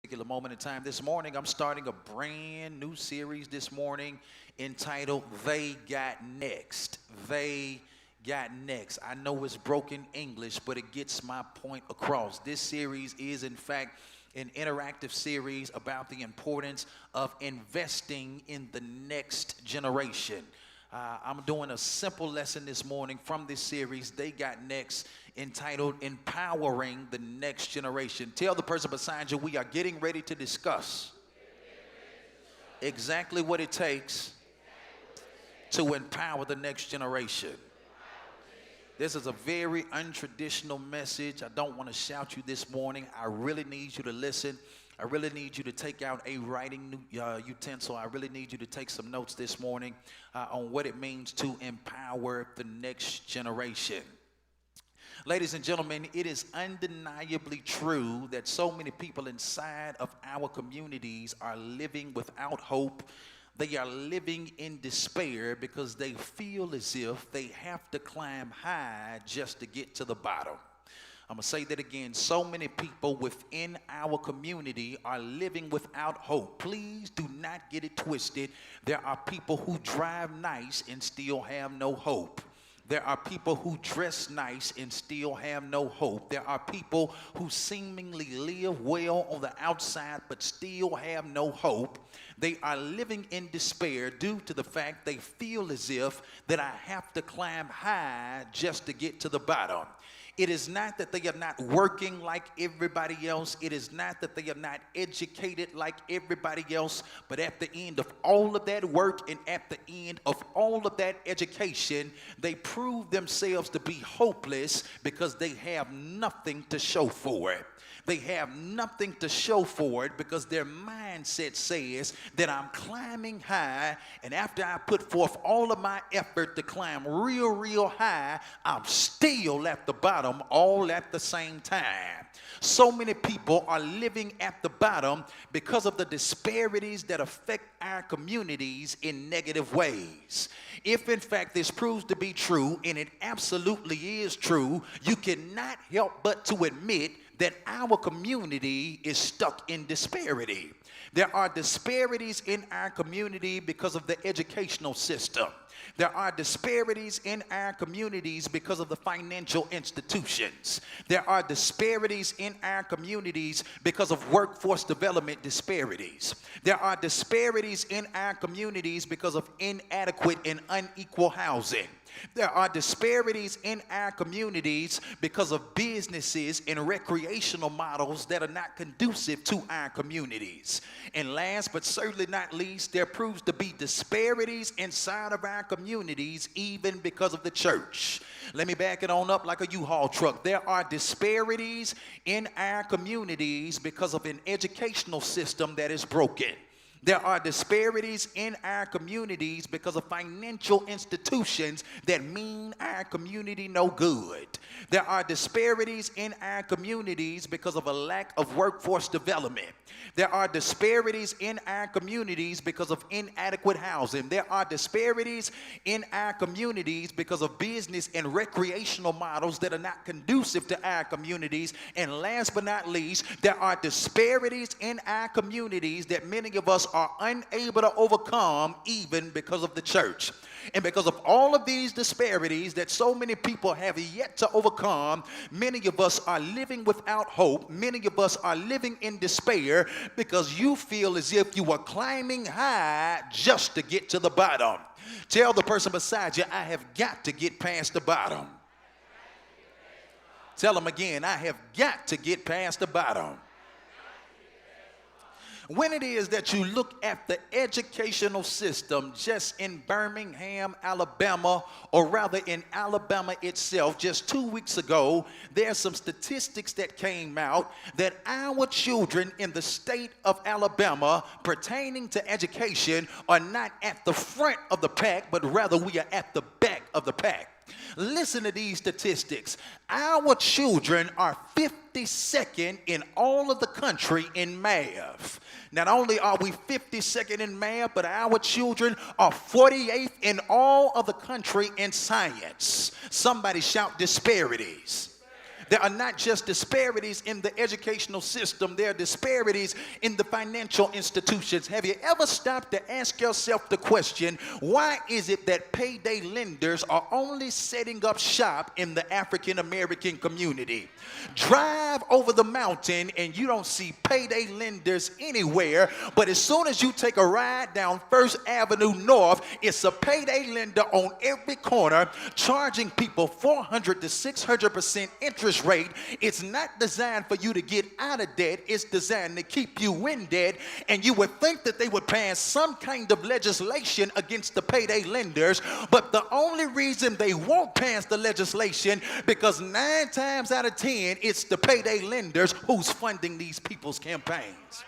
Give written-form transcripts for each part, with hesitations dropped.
particular moment in time. This morning, I'm starting a brand new series this morning entitled They Got Next. They Got Next. I know it's broken English, but it gets my point across. This series is, in fact, an interactive series about the importance of investing in the next generation. I'm doing a simple lesson this morning from this series, They Got Next, entitled Empowering the Next Generation. Tell the person beside you, we are getting ready to discuss exactly what it takes to empower the next generation. This is a very untraditional message. I don't want to shout you this morning. I really need you to listen. I really need you to take out a writing utensil. I really need you to take some notes this morning on what it means to empower the next generation. Ladies and gentlemen, it is undeniably true that so many people inside of our communities are living without hope. They are living in despair because they feel as if they have to climb high just to get to the bottom. I'm going to say that again. So many people within our community are living without hope. Please do not get it twisted. There are people who drive nice and still have no hope. There are people who dress nice and still have no hope. There are people who seemingly live well on the outside but still have no hope. They are living in despair due to the fact they feel as if that I have to climb high just to get to the bottom. It is not that they are not working like everybody else. It is not that they are not educated like everybody else. But at the end of all of that work and at the end of all of that education, they prove themselves to be hopeless because they have nothing to show for it. They have nothing to show for it because their mindset says that I'm climbing high, and after I put forth all of my effort to climb real high, I'm still at the bottom all at the same time. So many people are living at the bottom because of the disparities that affect our communities in negative ways. If in fact this proves to be true, and it absolutely is true, you cannot help but to admit that our community is stuck in disparity. There are disparities in our community because of the educational system. There are disparities in our communities because of the financial institutions. There are disparities in our communities because of workforce development disparities. There are disparities in our communities because of inadequate and unequal housing. There are disparities in our communities because of businesses and recreational models that are not conducive to our communities. And last but certainly not least, there proves to be disparities inside of our communities even because of the church. Let me back it on up like a U-Haul truck. There are disparities in our communities because of an educational system that is broken. There are disparities in our communities because of financial institutions that mean our community no good. There are disparities in our communities because of a lack of workforce development. There are disparities in our communities because of inadequate housing. There are disparities in our communities because of business and recreational models that are not conducive to our communities. And last but not least, there are disparities in our communities that many of us are unable to overcome even because of the church. And because of all of these disparities that so many people have yet to overcome, many of us are living without hope. Many of us are living in despair because you feel as if you are climbing high just to get to the bottom. Tell the person beside you, I have got to get past the bottom. Tell them again, I have got to get past the bottom. When it is that you look at the educational system just in Birmingham, Alabama, or rather in Alabama itself, just 2 weeks ago, there's some statistics that came out that our children in the state of Alabama pertaining to education are not at the front of the pack, but rather we are at the back of the pack. Listen to these statistics. Our children are 52nd in all of the country in math. Not only are we 52nd in math, but our children are 48th in all of the country in science. Somebody shout disparities. There are not just disparities in the educational system, there are disparities in the financial institutions. Have you ever stopped to ask yourself the question, why is it that payday lenders are only setting up shop in the African American community? Drive over the mountain and you don't see payday lenders anywhere, but as soon as you take a ride down First Avenue North, it's a payday lender on every corner charging people 400 to 600% interest rate. It's not designed for you to get out of debt, it's designed to keep you in debt. And you would think that they would pass some kind of legislation against the payday lenders, but the only reason they won't pass the legislation because 9 times out of 10 it's the payday lenders who's funding these people's campaigns.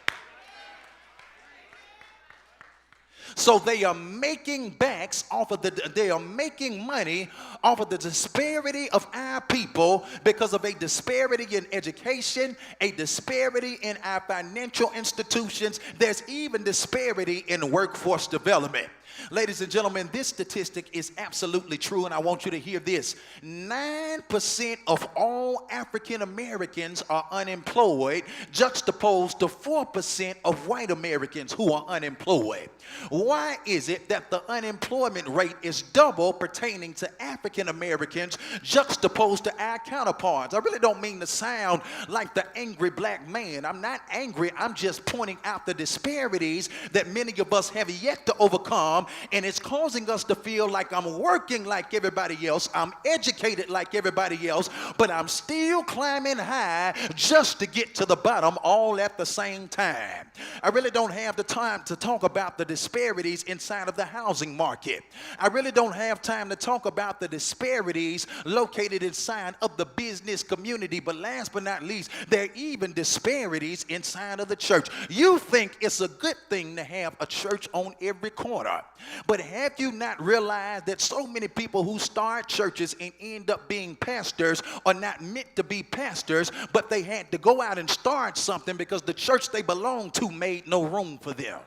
So they are making they are making money off of the disparity of our people because of a disparity in education, a disparity in our financial institutions. There's even disparity in workforce development. Ladies and gentlemen, this statistic is absolutely true, and I want you to hear this. 9% of all African Americans are unemployed, juxtaposed to 4% of white Americans who are unemployed. Why is it that the unemployment rate is double pertaining to African Americans juxtaposed to our counterparts? I really don't mean to sound like the angry black man. I'm not angry. I'm just pointing out the disparities that many of us have yet to overcome, and it's causing us to feel like I'm working like everybody else, I'm educated like everybody else, but I'm still climbing high just to get to the bottom all at the same time. I really don't have the time to talk about the disparities inside of the housing market. I really don't have time to talk about the disparities located inside of the business community, but last but not least, there are even disparities inside of the church. You think it's a good thing to have a church on every corner, but have you not realized that so many people who start churches and end up being pastors are not meant to be pastors, but they had to go out and start something because the church they belong to made no room for them?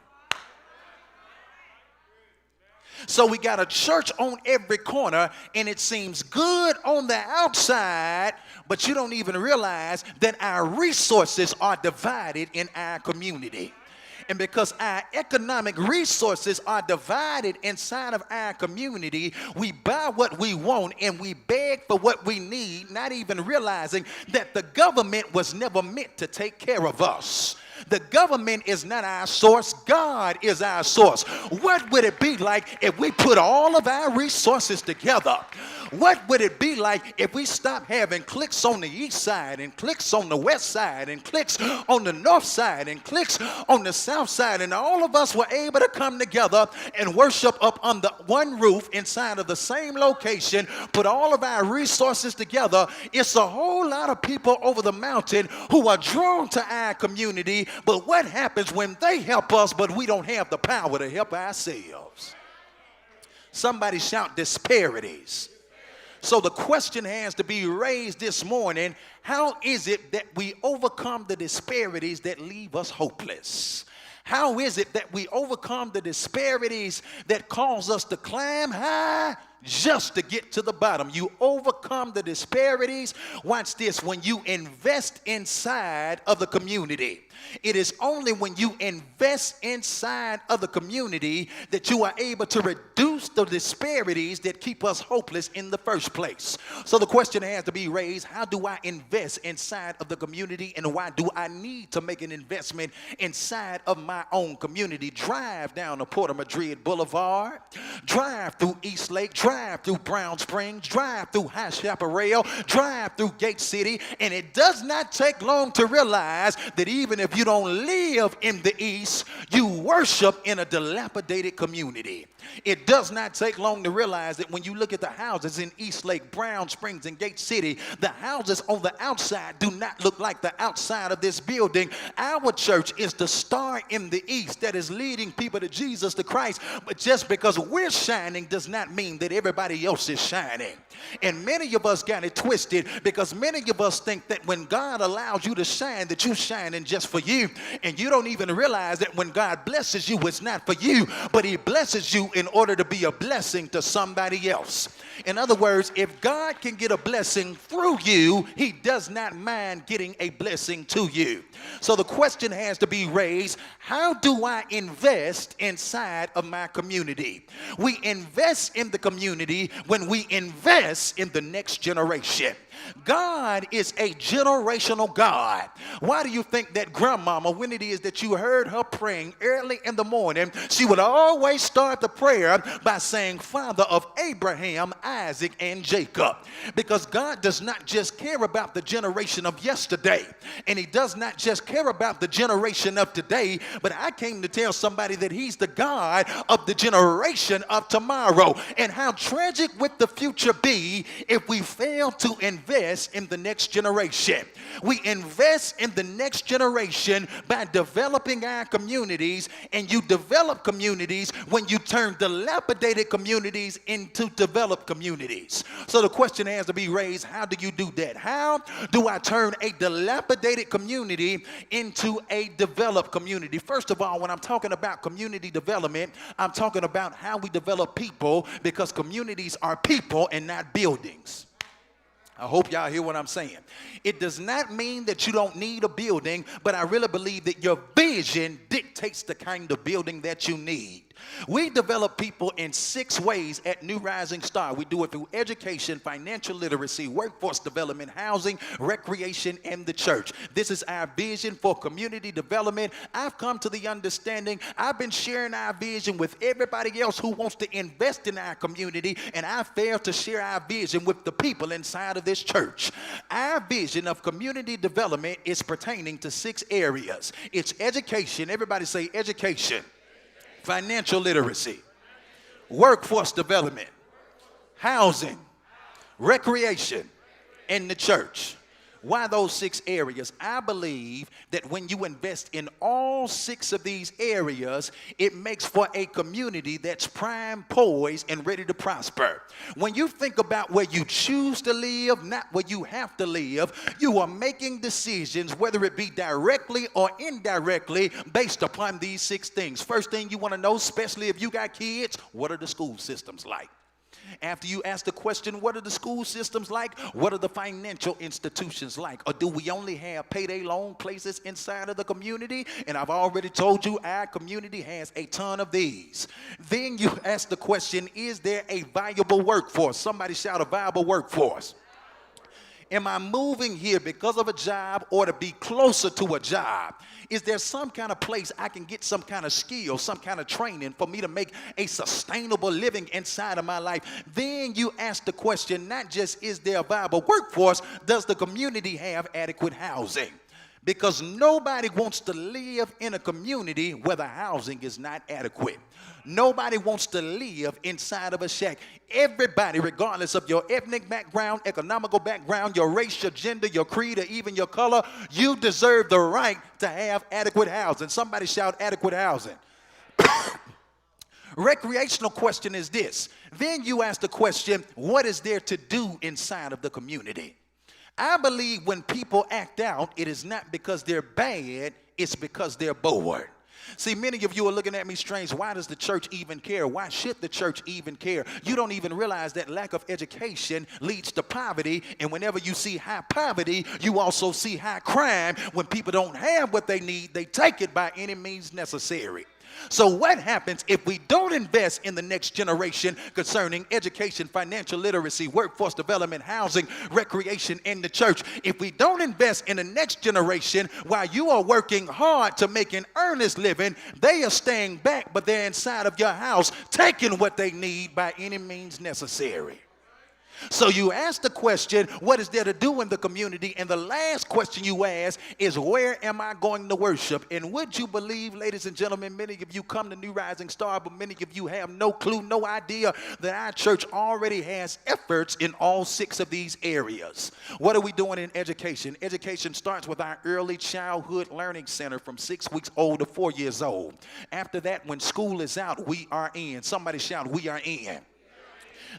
So we got a church on every corner, and it seems good on the outside, but you don't even realize that our resources are divided in our community. And because our economic resources are divided inside of our community, we buy what we want and we beg for what we need, not even realizing that the government was never meant to take care of us. The government is not our source. God is our source. What would it be like if we put all of our resources together? What would it be like if we stopped having cliques on the east side and cliques on the west side and cliques on the north side and cliques on the south side, and all of us were able to come together and worship up under one roof inside of the same location, put all of our resources together? It's a whole lot of people over the mountain who are drawn to our community, but what happens when they help us but we don't have the power to help ourselves? Somebody shout disparities. So the question has to be raised this morning, how is it that we overcome the disparities that leave us hopeless? How is it that we overcome the disparities that cause us to climb high just to get to the bottom? You overcome the disparities, watch this, when you invest inside of the community. It is only when you invest inside of the community that you are able to reduce the disparities that keep us hopeless in the first place. So the question has to be raised, how do I invest inside of the community, and why do I need to make an investment inside of my own community? Drive down the Port of Madrid Boulevard, drive through East Lake, drive through Brown Springs, drive through High Chaparral, drive through Gate City, and it does not take long to realize that even if you don't live in the East, you worship in a dilapidated community. It does not take long to realize that when you look at the houses in East Lake, Brown Springs, and Gate City, the houses on the outside do not look like the outside of this building. Our church is the star in the East that is leading people to Jesus, to Christ. But just because we're shining does not mean that everybody else is shining. And many of us got it twisted, because many of us think that when God allows you to shine, that you're shining just for you. And you don't even realize that when God blesses you, it's not for you, but he blesses you in order to be a blessing to somebody else. In other words, if God can get a blessing through you, he does not mind getting a blessing to you. So the question has to be raised, how do I invest inside of my community? We invest in the community when we invest in the next generation. God is a generational God. Why do you think that grandmama, when it is that you heard her praying early in the morning, she would always start the prayer by saying, Father of Abraham, Isaac, and Jacob? Because God does not just care about the generation of yesterday, and he does not just care about the generation of today, but I came to tell somebody that he's the God of the generation of tomorrow. And how tragic would the future be if we fail to invest in the next generation? We invest in the next generation by developing our communities, and you develop communities when you turn dilapidated communities into developed communities. So the question has to be raised, how do you do that? How do I turn a dilapidated community into a developed community? First of all, when I'm talking about community development, I'm talking about how we develop people, because communities are people and not buildings. I hope y'all hear what I'm saying. It does not mean that you don't need a building, but I really believe that your vision dictates the kind of building that you need. We develop people in 6 ways at New Rising Star. We do it through education, financial literacy, workforce development, housing, recreation, and the church. This is our vision for community development. I've come to the understanding, I've been sharing our vision with everybody else who wants to invest in our community, and I failed to share our vision with the people inside of this church. Our vision of community development is pertaining to 6 areas. It's education. Everybody say education. Financial literacy, workforce development, housing, recreation, and the church. Why those 6 areas? I believe that when you invest in all 6 of these areas, it makes for a community that's prime, poised, and ready to prosper. When you think about where you choose to live, not where you have to live, you are making decisions, whether it be directly or indirectly, based upon these 6 things. First thing you want to know, especially if you got kids, what are the school systems like? After you ask the question, what are the school systems like? What are the financial institutions like? Or do we only have payday loan places inside of the community? And I've already told you our community has a ton of these. Then you ask the question, is there a viable workforce? Somebody shout a viable workforce. Am I moving here because of a job or to be closer to a job? Is there some kind of place I can get some kind of skill, some kind of training for me to make a sustainable living inside of my life? Then you ask the question, not just is there a viable workforce, does the community have adequate housing? Because nobody wants to live in a community where the housing is not adequate. Nobody wants to live inside of a shack. Everybody, regardless of your ethnic background, economical background, your race, your gender, your creed, or even your color, you deserve the right to have adequate housing. Somebody shout adequate housing. Recreational question is this. Then you ask the question, what is there to do inside of the community? I believe when people act out, it is not because they're bad, it's because they're bored. See, many of you are looking at me strange. Why does the church even care? Why should the church even care? You don't even realize that lack of education leads to poverty, and whenever you see high poverty, you also see high crime. When people don't have what they need, they take it by any means necessary. So what happens if we don't invest in the next generation concerning education, financial literacy, workforce development, housing, recreation, and the church? If we don't invest in the next generation while you are working hard to make an earnest living, they are staying back, but they're inside of your house taking what they need by any means necessary. So you ask the question, what is there to do in the community? And the last question you ask is, where am I going to worship? And would you believe, ladies and gentlemen, many of you come to New Rising Star, but many of you have no clue, no idea that our church already has efforts in all 6 of these areas. What are we doing in education? Education starts with our early childhood learning center from 6 weeks old to 4 years old. After that, when school is out, we are in. Somebody shout, we are in.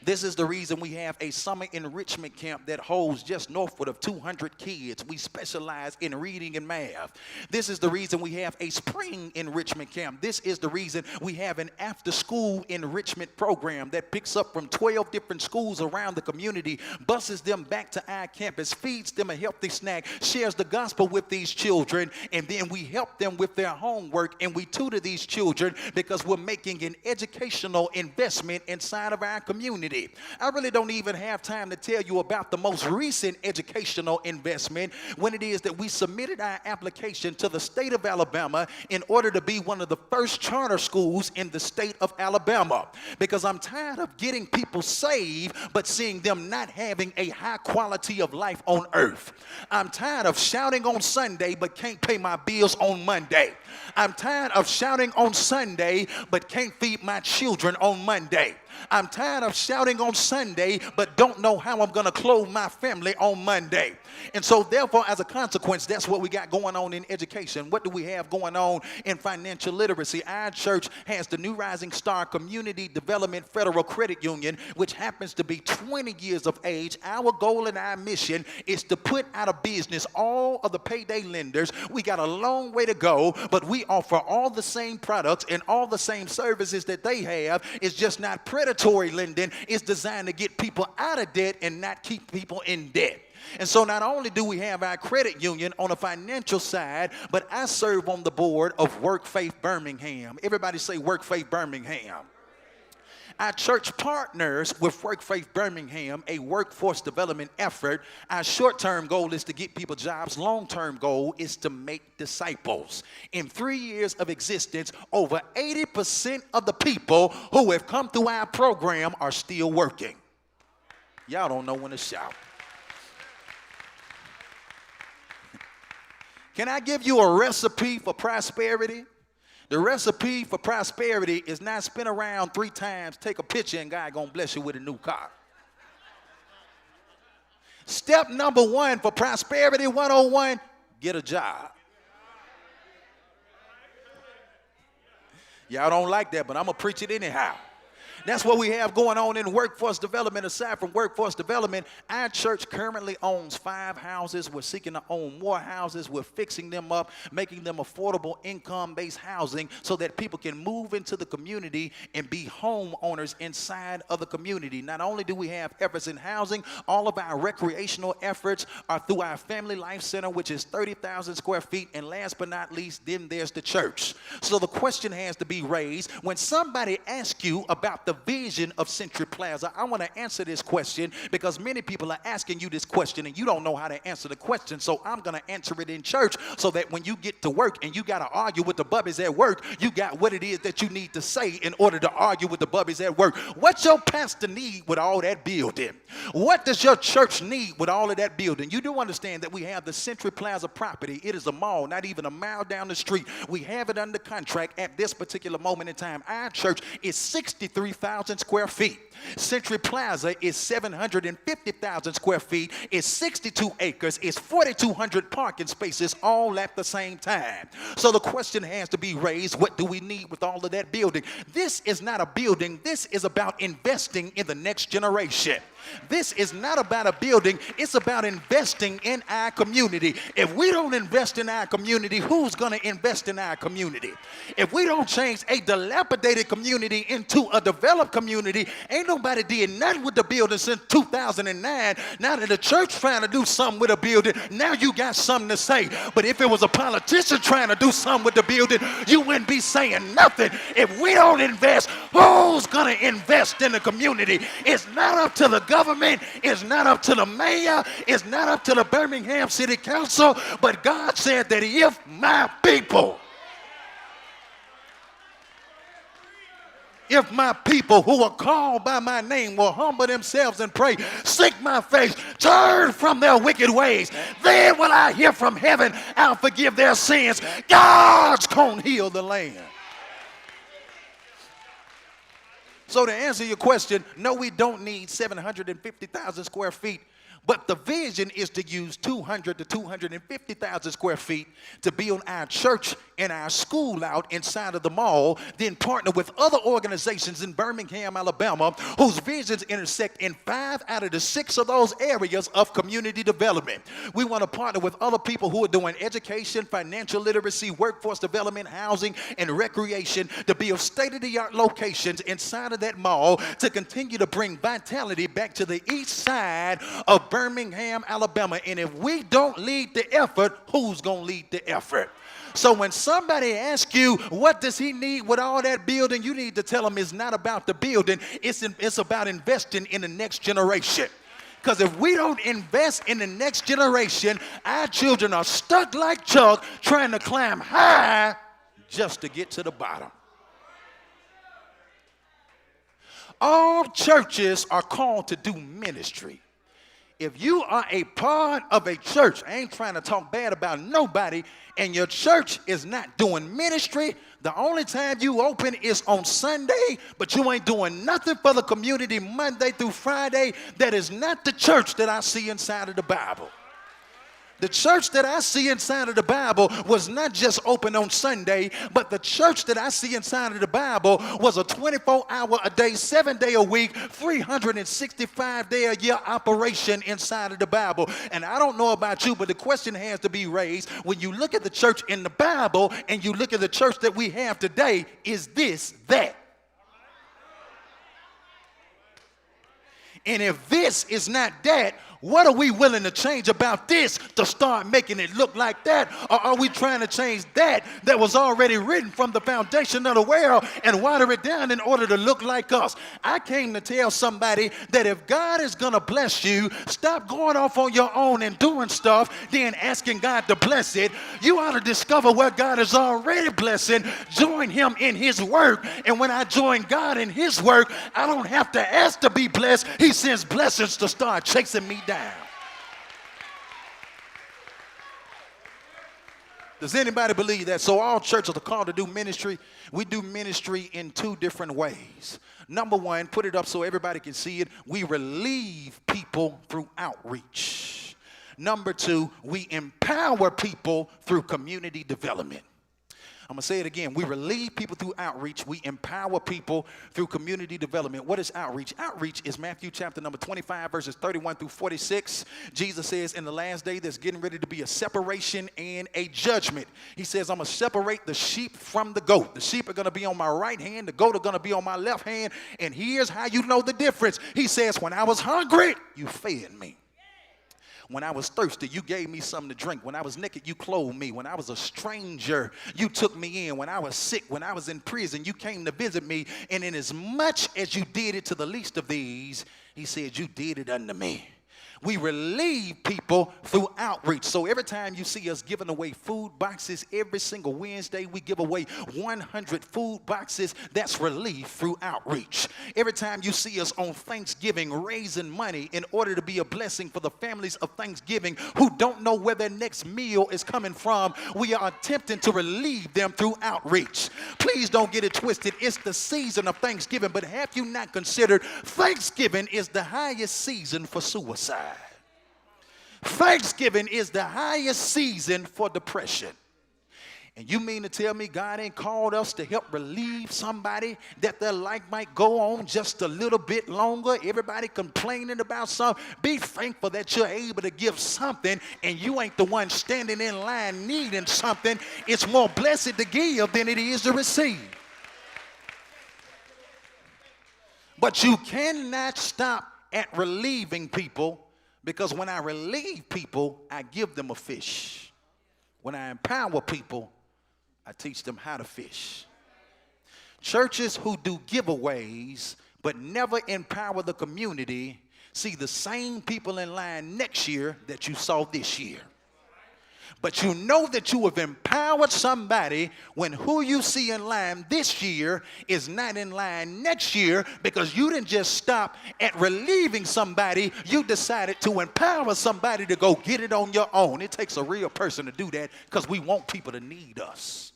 This is the reason we have a summer enrichment camp that holds just northward of 200 kids. We specialize in reading and math. This is the reason we have a spring enrichment camp. This is the reason we have an after-school enrichment program that picks up from 12 different schools around the community, buses them back to our campus, feeds them a healthy snack, shares the gospel with these children, and then we help them with their homework, and we tutor these children because we're making an educational investment inside of our community. I really don't even have time to tell you about the most recent educational investment when it is that we submitted our application to the state of Alabama in order to be one of the first charter schools in the state of Alabama, because I'm tired of getting people saved but seeing them not having a high quality of life on earth. I'm tired of shouting on Sunday but can't pay my bills on Monday. I'm tired of shouting on Sunday but can't feed my children on Monday. I'm tired of shouting on Sunday but don't know how I'm going to clothe my family on Monday. And so therefore, as a consequence, that's what we got going on in education. What do we have going on in financial literacy? Our church has the New Rising Star Community Development Federal Credit Union, which happens to be 20 years of age. Our goal and our mission is to put out of business all of the payday lenders. We got a long way to go, but we offer all the same products and all the same services that they have. It's just not predatory lending. It's designed to get people out of debt and not keep people in debt. And so not only do we have our credit union on a financial side, but I serve on the board of Work Faith Birmingham. Everybody say Work Faith Birmingham. Our church partners with Work Faith Birmingham, a workforce development effort. Our short-term goal is to get people jobs. Long-term goal is to make disciples. In 3 years of existence, over 80% of the people who have come through our program are still working. Y'all don't know when to shout. Can I give you a recipe for prosperity? The recipe for prosperity is not spin around 3 times, take a picture, and God gonna bless you with a new car. Step number 1 for prosperity 101, get a job. Y'all don't like that, but I'm gonna preach it anyhow. That's what we have going on in workforce development. Aside from workforce development, our church currently owns 5 houses. We're seeking to own more houses. We're fixing them up, making them affordable income-based housing so that people can move into the community and be homeowners inside of the community. Not only do we have efforts in housing, all of our recreational efforts are through our Family Life Center, which is 30,000 square feet. And last but not least, then there's the church. So the question has to be raised, when somebody asks you about the vision of Century Plaza, I want to answer this question because many people are asking you this question and you don't know how to answer the question. So I'm going to answer it in church so that when you get to work and you got to argue with the bubbies at work, you got what it is that you need to say in order to argue with the bubbies at work. What your pastor need with all that building? What does your church need with all of that building? You do understand that we have the Century Plaza property. It is a mall, not even a mile down the street. We have it under contract at this particular moment in time. Our church is 63,000 square feet. Century Plaza is 750,000 square feet. It's 62 acres. It's 4,200 parking spaces all at the same time. So the question has to be raised, what do we need with all of that building? This is not a building. This is about investing in the next generation. This is not about a building. It's about investing in our community. If we don't invest in our community, who's going to invest in our community? If we don't change a dilapidated community into a developed community, ain't nobody did nothing with the building since 2009. Now that the church trying to do something with a building, now you got something to say. But if it was a politician trying to do something with the building, you wouldn't be saying nothing. If we don't invest, who's going to invest in the community? It's not up to the government, it's not up to the mayor, it's not up to the Birmingham City Council, but God said that if my people who are called by my name will humble themselves and pray, seek my face, turn from their wicked ways, then will I hear from heaven, I'll forgive their sins. God's gonna heal the land. So to answer your question, no, we don't need 750,000 square feet. But the vision is to use 200 to 250,000 square feet to build our church and our school out inside of the mall, then partner with other organizations in Birmingham, Alabama, whose visions intersect in 5 out of the 6 of those areas of community development. We want to partner with other people who are doing education, financial literacy, workforce development, housing, and recreation to build state-of-the-art locations inside of that mall to continue to bring vitality back to the east side of Birmingham, Alabama. And if we don't lead the effort, who's going to lead the effort? So when somebody asks you, what does he need with all that building, you need to tell them it's not about the building. It's about investing in the next generation. Because if we don't invest in the next generation, our children are stuck like Chuck trying to climb high just to get to the bottom. All churches are called to do ministry. If you are a part of a church, I ain't trying to talk bad about nobody, and your church is not doing ministry, the only time you open is on Sunday, but you ain't doing nothing for the community Monday through Friday, that is not the church that I see inside of the Bible. The church that I see inside of the Bible was not just open on Sunday, but the church that I see inside of the Bible was a 24-hour-a-day, 7-day-a-week, 365-day-a-year operation inside of the Bible. And I don't know about you, but the question has to be raised, when you look at the church in the Bible and you look at the church that we have today, is this that? And if this is not that, what are we willing to change about this to start making it look like that? Or are we trying to change that was already written from the foundation of the world and water it down in order to look like us? I came to tell somebody that if God is going to bless you, stop going off on your own and doing stuff, then asking God to bless it. You ought to discover what God is already blessing, join him in his work. And when I join God in his work, I don't have to ask to be blessed. He sends blessings to start chasing me down. Does anybody believe that? So all churches are called to do ministry. We do ministry in 2 different ways. Number 1, put it up so everybody can see it. We relieve people through outreach. Number 2, we empower people through community development. I'm going to say it again. We relieve people through outreach. We empower people through community development. What is outreach? Outreach is Matthew chapter number 25, verses 31 through 46. Jesus says in the last day there's getting ready to be a separation and a judgment. He says, I'm going to separate the sheep from the goat. The sheep are going to be on my right hand. The goat are going to be on my left hand. And here's how you know the difference. He says, when I was hungry, you fed me. When I was thirsty, you gave me something to drink. When I was naked, you clothed me. When I was a stranger, you took me in. When I was sick, when I was in prison, you came to visit me. And in as much as you did it to the least of these, he said, you did it unto me. We relieve people through outreach. So every time you see us giving away food boxes, every single Wednesday we give away 100 food boxes. That's relief through outreach. Every time you see us on Thanksgiving raising money in order to be a blessing for the families of Thanksgiving who don't know where their next meal is coming from, we are attempting to relieve them through outreach. Please don't get it twisted. It's the season of Thanksgiving, but have you not considered Thanksgiving is the highest season for suicide? Thanksgiving is the highest season for depression. And you mean to tell me God ain't called us to help relieve somebody that their life might go on just a little bit longer? Everybody complaining about something. Be thankful that you're able to give something and you ain't the one standing in line needing something. It's more blessed to give than it is to receive. But you cannot stop at relieving people, because when I relieve people, I give them a fish. When I empower people, I teach them how to fish. Churches who do giveaways but never empower the community see the same people in line next year that you saw this year. But you know that you have empowered somebody when who you see in line this year is not in line next year, because you didn't just stop at relieving somebody. You decided to empower somebody to go get it on your own. It takes a real person to do that, because we want people to need us.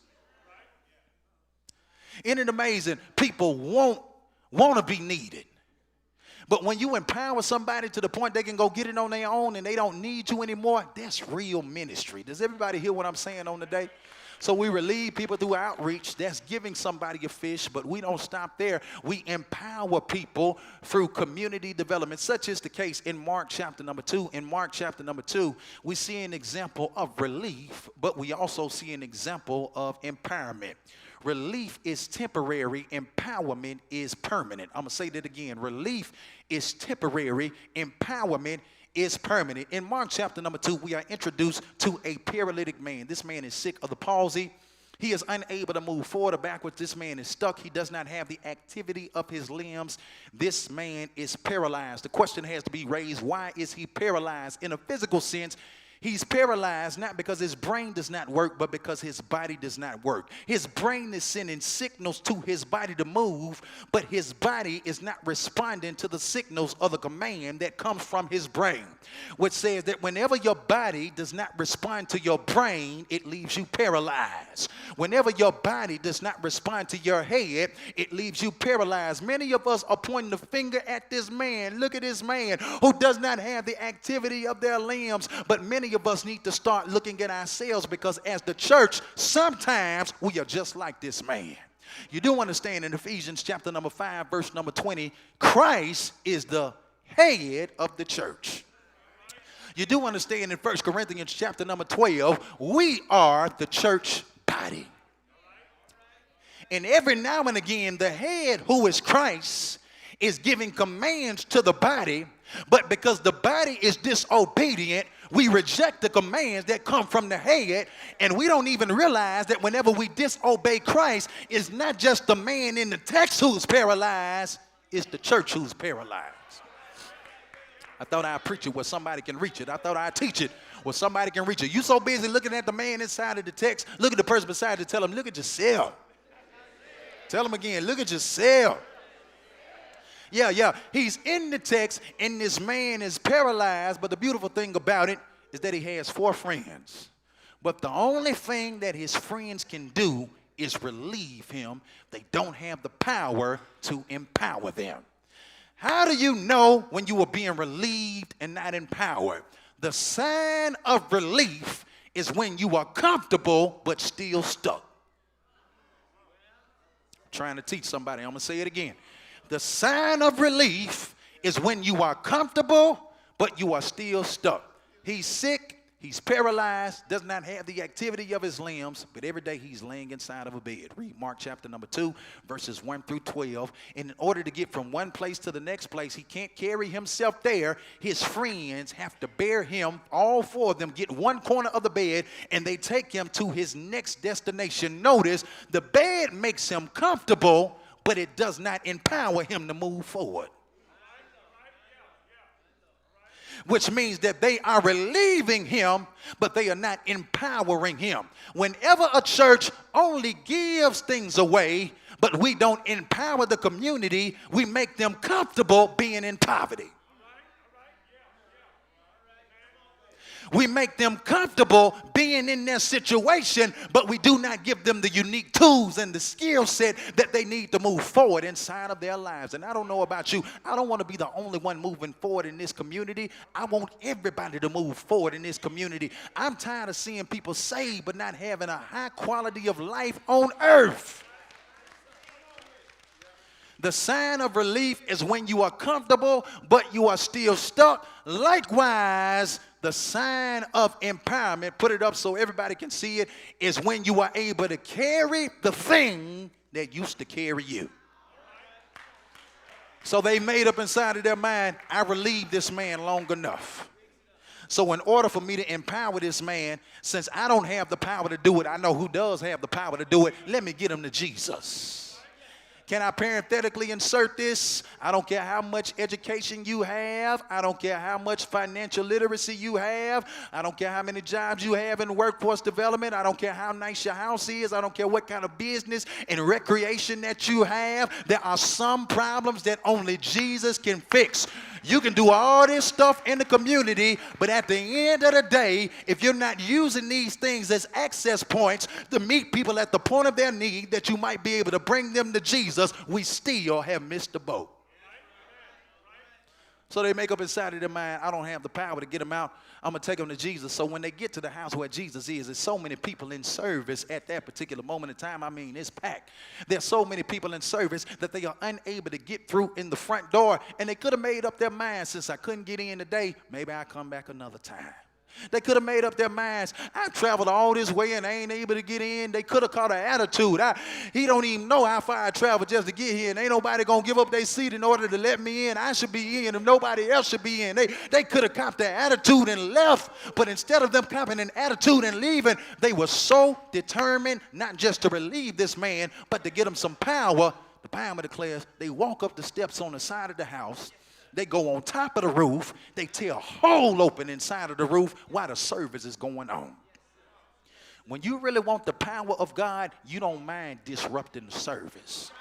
Isn't it amazing? People want to be needed. But when you empower somebody to the point they can go get it on their own and they don't need you anymore, that's real ministry. Does everybody hear what I'm saying on the day? So we relieve people through outreach. That's giving somebody a fish, but we don't stop there. We empower people through community development, such is the case in Mark chapter number 2. In Mark chapter number 2, we see an example of relief, but we also see an example of empowerment. Relief is temporary, empowerment is permanent. I'm going to say that again. Relief is temporary, empowerment is permanent. In Mark chapter number 2, we are introduced to a paralytic man. This man is sick of the palsy. He is unable to move forward or backwards. This man is stuck. He does not have the activity of his limbs. This man is paralyzed. The question has to be raised, why is he paralyzed? In a physical sense, he's paralyzed not because his brain does not work, but because his body does not work. His brain is sending signals to his body to move, but his body is not responding to the signals or the command that comes from his brain, which says that whenever your body does not respond to your brain, it leaves you paralyzed. Whenever your body does not respond to your head, it leaves you paralyzed. Many of us are pointing the finger at this man. Look at this man who does not have the activity of their limbs, but many of us need to start looking at ourselves, because as the church, sometimes we are just like this man. You do understand in Ephesians chapter number 5, verse number 20, Christ is the head of the church. You do understand in 1 Corinthians chapter number 12, we are the church body. And every now and again, the head, who is Christ, is giving commands to the body, but because the body is disobedient, we reject the commands that come from the head, and we don't even realize that whenever we disobey Christ, it's not just the man in the text who's paralyzed, it's the church who's paralyzed. I thought I'd preach it where somebody can reach it. I thought I'd teach it where somebody can reach it. You so busy looking at the man inside of the text, look at the person beside you, tell him, look at yourself. Tell him again, look at yourself. Yeah. He's in the text, and this man is paralyzed, but the beautiful thing about it is that he has 4 friends. But the only thing that his friends can do is relieve him. They don't have the power to empower them. How do you know when you are being relieved and not empowered? The sign of relief is when you are comfortable but still stuck. I'm trying to teach somebody. I'm going to say it again. The sign of relief is when you are comfortable, but you are still stuck. He's sick, he's paralyzed, does not have the activity of his limbs, but every day he's laying inside of a bed. Read Mark chapter number 2, verses 1 through 12. And in order to get from one place to the next place, he can't carry himself there. His friends have to bear him, all 4 of them get one corner of the bed, and they take him to his next destination. Notice, the bed makes him comfortable, but it does not empower him to move forward. Which means that they are relieving him, but they are not empowering him. Whenever a church only gives things away, but we don't empower the community, we make them comfortable being in poverty. We make them comfortable being in their situation, but we do not give them the unique tools and the skill set that they need to move forward inside of their lives. And I don't know about you. I don't want to be the only one moving forward in this community. I want everybody to move forward in this community. I'm tired of seeing people saved but not having a high quality of life on earth. The sign of relief is when you are comfortable, but you are still stuck. Likewise, the sign of empowerment, put it up so everybody can see it, is when you are able to carry the thing that used to carry you. So they made up inside of their mind, I relieved this man long enough. So in order for me to empower this man, since I don't have the power to do it, I know who does have the power to do it. Let me get him to Jesus. Can I parenthetically insert this? I don't care how much education you have. I don't care how much financial literacy you have. I don't care how many jobs you have in workforce development. I don't care how nice your house is. I don't care what kind of business and recreation that you have. There are some problems that only Jesus can fix. You can do all this stuff in the community, but at the end of the day, if you're not using these things as access points to meet people at the point of their need that you might be able to bring them to Jesus, we still have missed the boat. So they make up inside of their mind, I don't have the power to get them out. I'm going to take them to Jesus. So when they get to the house where Jesus is, there's so many people in service at that particular moment in time. I mean, it's packed. There's so many people in service that they are unable to get through in the front door. And they could have made up their mind, since I couldn't get in today, maybe I'll come back another time. They could have made up their minds. I traveled all this way and I ain't able to get in. They could have caught an attitude. He don't even know how far I traveled just to get here, and ain't nobody going to give up their seat in order to let me in. I should be in if nobody else should be in. They could have copped their attitude and left, but instead of them copping an attitude and leaving, they were so determined not just to relieve this man, but to get him some power. The Bible declares they walk up the steps on the side of the house. They go on top of the roof. They tear a hole open inside of the roof while the service is going on. When you really want the power of God, you don't mind disrupting the service.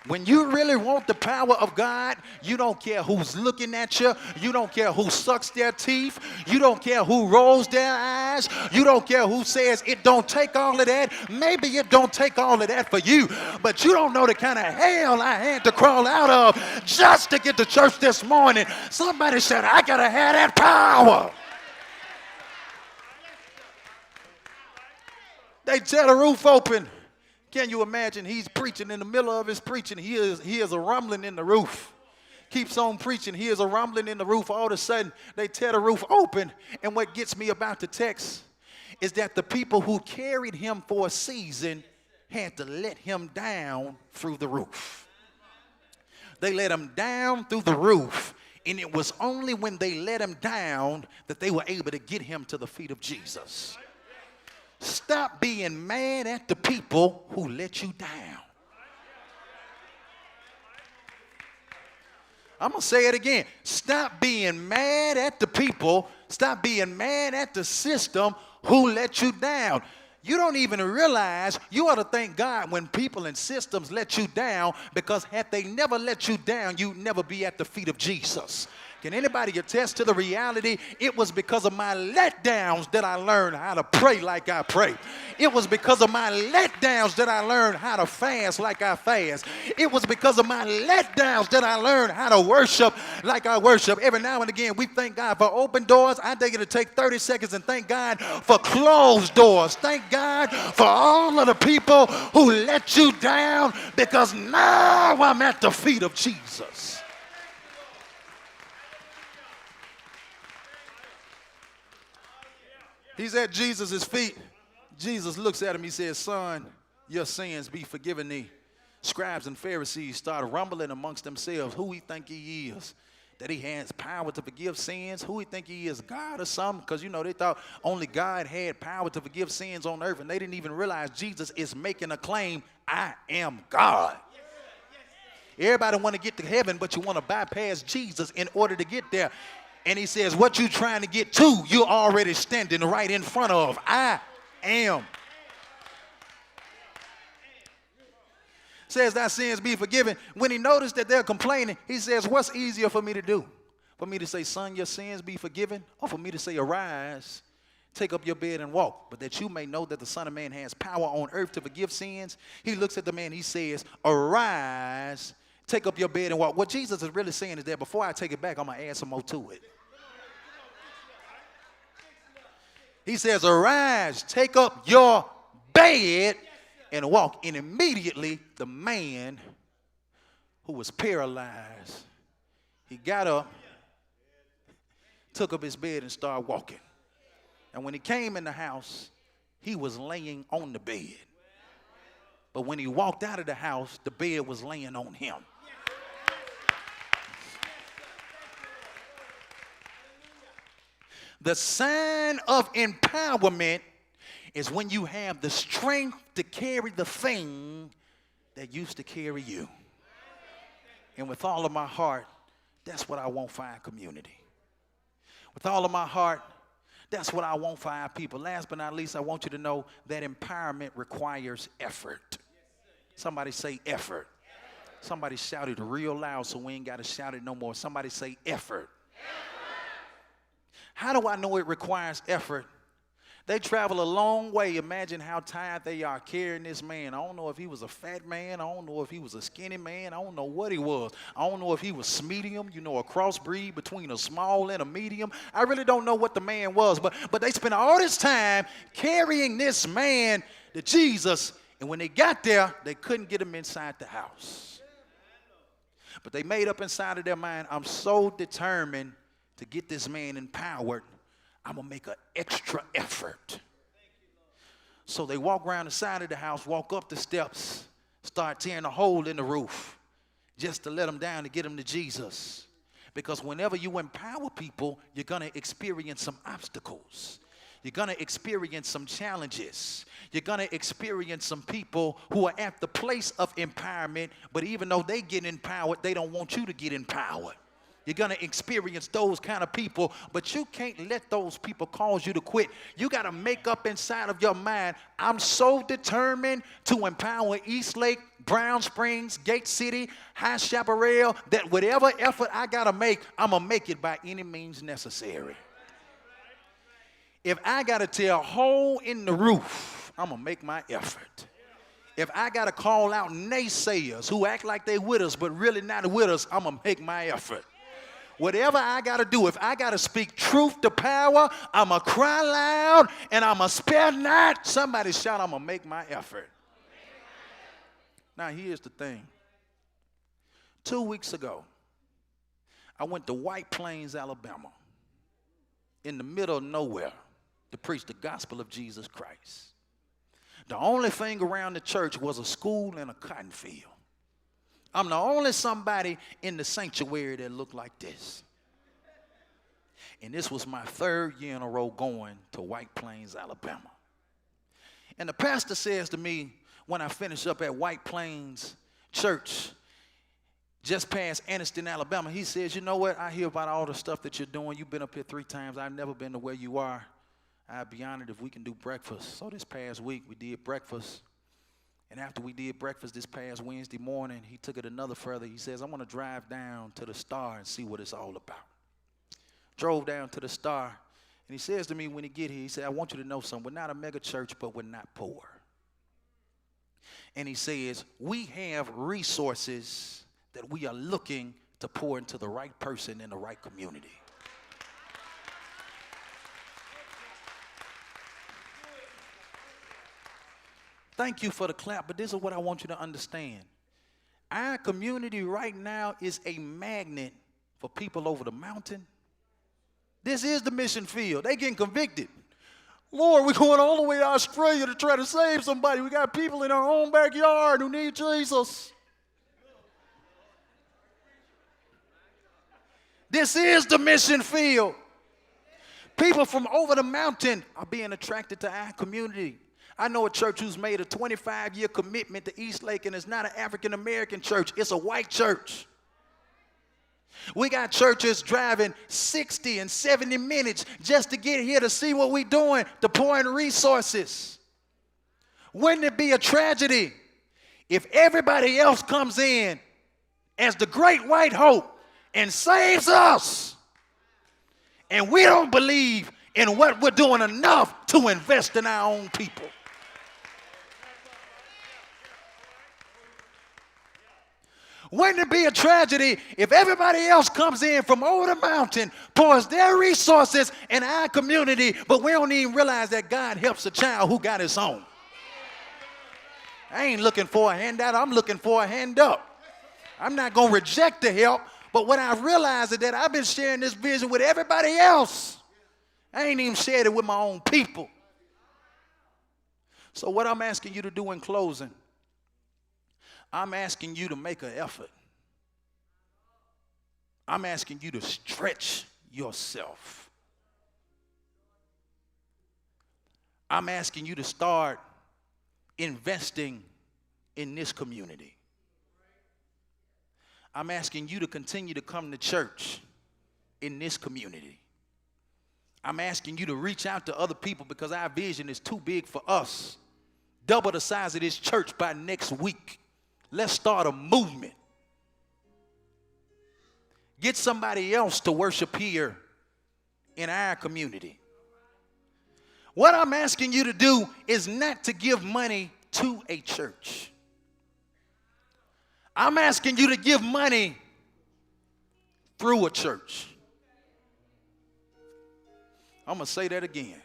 When you really want the power of God, you don't care who's looking at you. You don't care who sucks their teeth. You don't care who rolls their eyes. You don't care who says it don't take all of that. Maybe it don't take all of that for you, but you don't know the kind of hell I had to crawl out of just to get to church this morning. Somebody said, I got to have that power. They tear the roof open. Can you imagine? He's preaching. In the middle of his preaching, he hears a rumbling in the roof. Keeps on preaching. Hears a rumbling in the roof. All of a sudden, they tear the roof open. And what gets me about the text is that the people who carried him for a season had to let him down through the roof. They let him down through the roof. And it was only when they let him down that they were able to get him to the feet of Jesus. Stop being mad at the people who let you down. I'm going to say it again. Stop being mad at the people. Stop being mad at the system who let you down. You don't even realize you ought to thank God when people and systems let you down, because had they never let you down, you'd never be at the feet of Jesus. Can anybody attest to the reality? It was because of my letdowns that I learned how to pray like I pray. It was because of my letdowns that I learned how to fast like I fast. It was because of my letdowns that I learned how to worship like I worship. Every now and again, we thank God for open doors. I think it'll take 30 seconds and thank God for closed doors. Thank God for all of the people who let you down, because now I'm at the feet of Jesus. He's at Jesus' feet. Jesus looks at him. He says, son, your sins be forgiven thee. Scribes and Pharisees started rumbling amongst themselves. Who he think he is? That he has power to forgive sins? Who he think he is, God or something? Because, you know, they thought only God had power to forgive sins on earth, and they didn't even realize Jesus is making a claim, I am God. Everybody want to get to heaven, but you want to bypass Jesus in order to get there. And he says, what you trying to get to, you're already standing right in front of. I am. Says thy sins be forgiven. When he noticed that they're complaining, he says, what's easier for me to do? For me to say, son, your sins be forgiven? Or for me to say, arise, take up your bed and walk? But that you may know that the Son of Man has power on earth to forgive sins. He looks at the man, he says, arise, take up your bed and walk. What Jesus is really saying is that before I take it back, I'm going to add some more to it. He says, arise, take up your bed and walk. And immediately the man who was paralyzed, he got up, took up his bed and started walking. And when he came in the house, he was laying on the bed. But when he walked out of the house, the bed was laying on him. The sign of empowerment is when you have the strength to carry the thing that used to carry you. And with all of my heart, that's what I want for our community. With all of my heart, that's what I want for our people. Last but not least, I want you to know that empowerment requires effort. Somebody say effort. Somebody shout it real loud so we ain't got to shout it no more. Somebody say effort. How do I know it requires effort? They travel a long way. Imagine how tired they are carrying this man. I don't know if he was a fat man. I don't know if he was a skinny man. I don't know what he was. I don't know if he was medium, a crossbreed between a small and a medium. I really don't know what the man was. But they spent all this time carrying this man to Jesus. And when they got there, they couldn't get him inside the house. But they made up inside of their mind, I'm so determined to get this man empowered, I'm going to make an extra effort. So they walk around the side of the house, walk up the steps, start tearing a hole in the roof just to let them down to get them to Jesus. Because whenever you empower people, you're going to experience some obstacles. You're going to experience some challenges. You're going to experience some people who are at the place of empowerment, but even though they get empowered, they don't want you to get empowered. You're going to experience those kind of people, but you can't let those people cause you to quit. You got to make up inside of your mind, I'm so determined to empower Eastlake, Brown Springs, Gate City, High Chaparral, that whatever effort I got to make, I'm going to make it by any means necessary. If I got to tear a hole in the roof, I'm going to make my effort. If I got to call out naysayers who act like they with us but really not with us, I'm going to make my effort. Whatever I got to do, if I got to speak truth to power, I'm going to cry loud and I'm going to spare not. Somebody shout, I'm going to make my effort. Now, here's the thing. 2 weeks ago, I went to White Plains, Alabama, in the middle of nowhere, to preach the gospel of Jesus Christ. The only thing around the church was a school and a cotton field. I'm the only somebody in the sanctuary that looked like this. And this was my 3rd year in a row going to White Plains, Alabama. And the pastor says to me when I finish up at White Plains Church, just past Anniston, Alabama, he says, you know what? I hear about all the stuff that you're doing. You've been up here 3 times. I've never been to where you are. I'd be honored if we can do breakfast. So this past week, we did breakfast. And after we did breakfast this past Wednesday morning, he took it another further. He says, I want to drive down to the Star and see what it's all about. Drove down to the Star, and he says to me when he get here, he said, I want you to know something. We're not a mega church, but we're not poor. And he says, we have resources that we are looking to pour into the right person in the right community. Thank you for the clap, but this is what I want you to understand. Our community right now is a magnet for people over the mountain. This is the mission field. They getting convicted. Lord, we're going all the way to Australia to try to save somebody. We got people in our own backyard who need Jesus. This is the mission field. People from over the mountain are being attracted to our community. I know a church who's made a 25-year commitment to Eastlake, and it's not an African-American church. It's a white church. We got churches driving 60 and 70 minutes just to get here to see what we're doing, to pour in resources. Wouldn't it be a tragedy if everybody else comes in as the great white hope and saves us, and we don't believe in what we're doing enough to invest in our own people? Wouldn't it be a tragedy if everybody else comes in from over the mountain, pours their resources in our community, but we don't even realize that God helps a child who got his own? I ain't looking for a handout. I'm looking for a hand up. I'm not going to reject the help, but what I realize is that I've been sharing this vision with everybody else. I ain't even shared it with my own people. So what I'm asking you to do in closing, I'm asking you to make an effort. I'm asking you to stretch yourself. I'm asking you to start investing in this community. I'm asking you to continue to come to church in this community. I'm asking you to reach out to other people because our vision is too big for us. Double the size of this church by next week. Let's start a movement. Get somebody else to worship here in our community. What I'm asking you to do is not to give money to a church. I'm asking you to give money through a church. I'm going to say that again.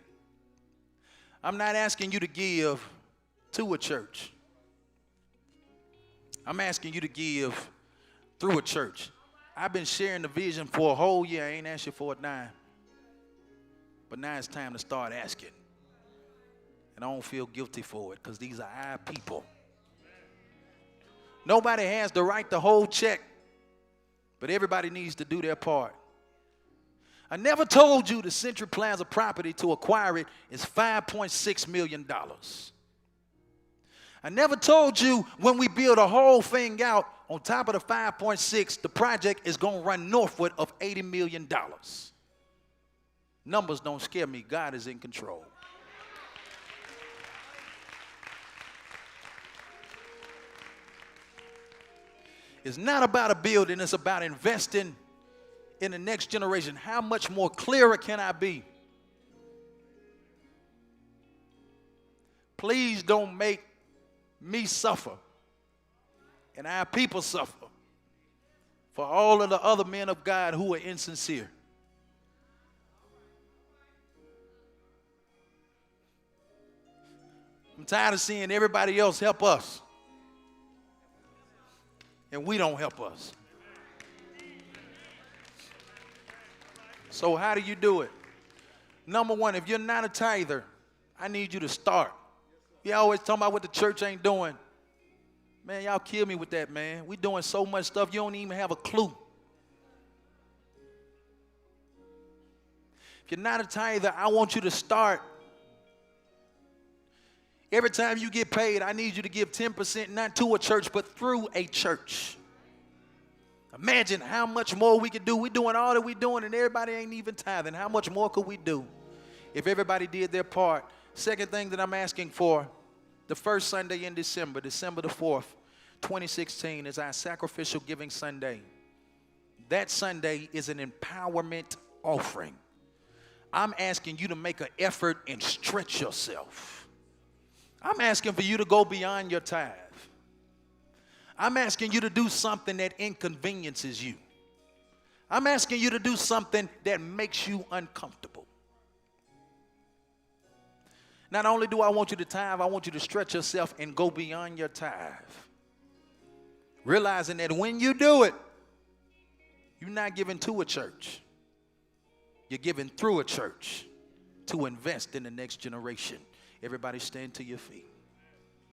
I'm not asking you to give to a church. I'm asking you to give through a church. I've been sharing the vision for a whole year. I ain't asked you for a dime. But now it's time to start asking. And I don't feel guilty for it because these are our people. Nobody has the right to hold check, but everybody needs to do their part. I never told you the Century Plaza property to acquire it is $5.6 million. I never told you when we build a whole thing out, on top of the 5.6, the project is going to run northward of $80 million. Numbers don't scare me. God is in control. It's not about a building. It's about investing in the next generation. How much more clearer can I be? Please don't make me suffer and our people suffer for all of the other men of God who are insincere. I'm tired of seeing everybody else help us and we don't help us. So how do you do it? Number one, if you're not a tither, I need you to start. You always talking about what the church ain't doing. Man, y'all kill me with that, man. We doing so much stuff, you don't even have a clue. If you're not a tither, I want you to start. Every time you get paid, I need you to give 10%, not to a church, but through a church. Imagine how much more we could do. We're doing all that we're doing, and everybody ain't even tithing. How much more could we do if everybody did their part? Second thing that I'm asking for, the first Sunday in December, December the 4th, 2016, is our sacrificial giving Sunday. That Sunday is an empowerment offering. I'm asking you to make an effort and stretch yourself. I'm asking for you to go beyond your tithe. I'm asking you to do something that inconveniences you. I'm asking you to do something that makes you uncomfortable. Not only do I want you to tithe, I want you to stretch yourself and go beyond your tithe. Realizing that when you do it, you're not giving to a church. You're giving through a church to invest in the next generation. Everybody stand to your feet.